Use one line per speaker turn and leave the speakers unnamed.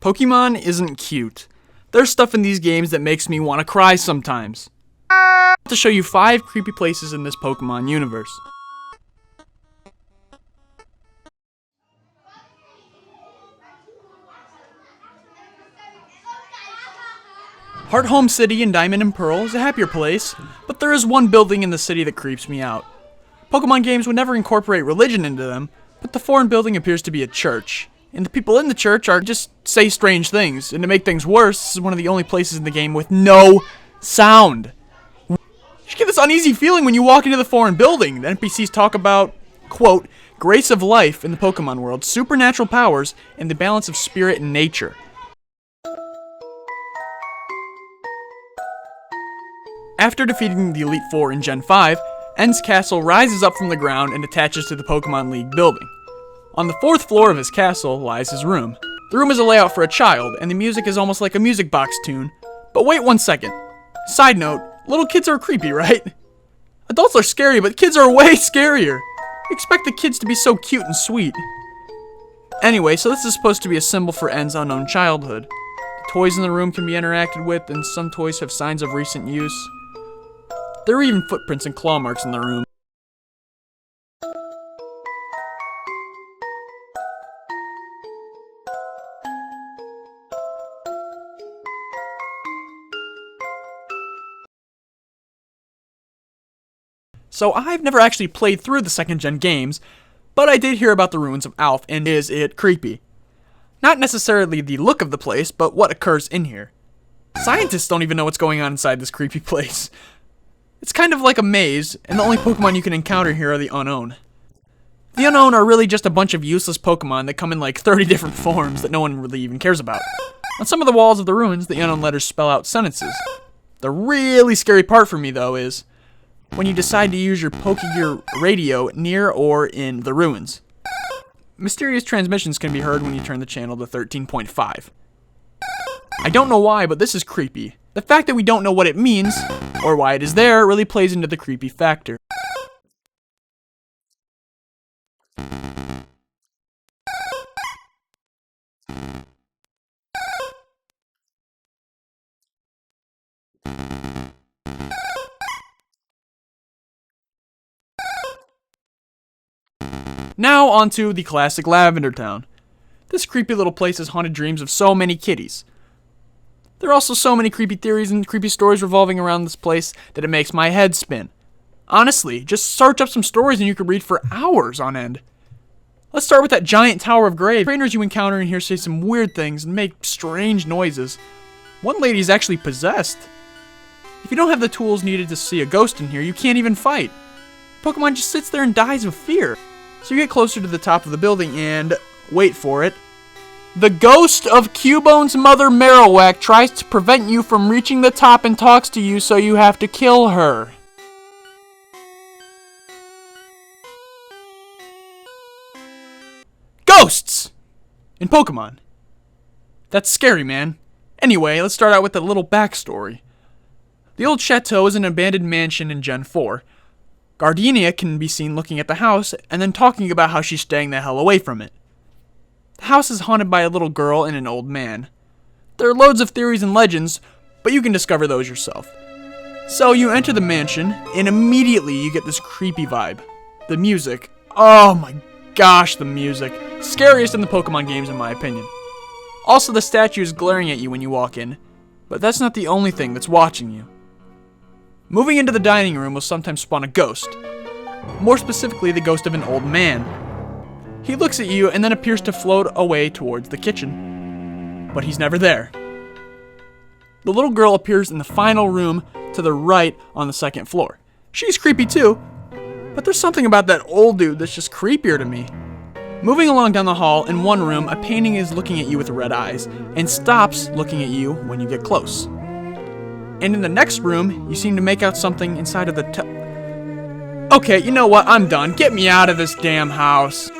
Pokemon isn't cute. There's stuff in these games that makes me want to cry sometimes. To show you 5 creepy places in this Pokemon universe. Heart Home City in Diamond and Pearl is a happier place, but there is one building in the city that creeps me out. Pokemon games would never incorporate religion into them, but the foreign building appears to be a church. And the people in the church are just say strange things, and to make things worse, this is one of the only places in the game with no sound. You get this uneasy feeling when you walk into the foreign building. The NPCs talk about, quote, grace of life in the Pokemon world, supernatural powers, and the balance of spirit and nature. After defeating the Elite Four in Gen 5, N's castle rises up from the ground and attaches to the Pokemon League building. On the 4th floor of his castle lies his room. The room is a layout for a child, and the music is almost like a music box tune. But wait one second. Side note, little kids are creepy, right? Adults are scary, but kids are way scarier. Expect the kids to be so cute and sweet. Anyway, so this is supposed to be a symbol for N's unknown childhood. The toys in the room can be interacted with, and some toys have signs of recent use. There are even footprints and claw marks in the room. So I've never actually played through the 2nd gen games, but I did hear about the ruins of Alph, and is it creepy? Not necessarily the look of the place, but what occurs in here. Scientists don't even know what's going on inside this creepy place. It's kind of like a maze, and the only Pokemon you can encounter here are the Unknown. The Unknown are really just a bunch of useless Pokemon that come in like 30 different forms that no one really even cares about. On some of the walls of the ruins, the Unknown letters spell out sentences. The really scary part for me, though, is when you decide to use your Pokegear radio near or in the ruins. Mysterious transmissions can be heard when you turn the channel to 13.5. I don't know why, but this is creepy. The fact that we don't know what it means, or why it is there, really plays into the creepy factor. Now onto the classic Lavender Town. This creepy little place has haunted dreams of so many kitties. There are also so many creepy theories and creepy stories revolving around this place that it makes my head spin. Honestly, just search up some stories and you could read for hours on end. Let's start with that giant tower of graves. Trainers you encounter in here say some weird things and make strange noises. One lady is actually possessed. If you don't have the tools needed to see a ghost in here, you can't even fight. Pokemon just sits there and dies of fear. So you get closer to the top of the building and, wait for it, the ghost of Cubone's mother Marowak tries to prevent you from reaching the top and talks to you, so you have to kill her. Ghosts! In Pokemon. That's scary, man. Anyway, let's start out with a little backstory. The Old Chateau is an abandoned mansion in Gen 4. Gardenia can be seen looking at the house and then talking about how she's staying the hell away from it. The house is haunted by a little girl and an old man. There are loads of theories and legends, but you can discover those yourself. So you enter the mansion, and immediately you get this creepy vibe. The music. Oh my gosh, the music. Scariest in the Pokemon games in my opinion. Also, the statue is glaring at you when you walk in, but that's not the only thing that's watching you. Moving into the dining room will sometimes spawn a ghost. More specifically, the ghost of an old man. He looks at you and then appears to float away towards the kitchen. But he's never there. The little girl appears in the final room to the right on the 2nd floor. She's creepy too, but there's something about that old dude that's just creepier to me. Moving along down the hall, in one room, a painting is looking at you with red eyes and stops looking at you when you get close. And in the next room, you seem to make out something inside of the Okay, you know what? I'm done. Get me out of this damn house.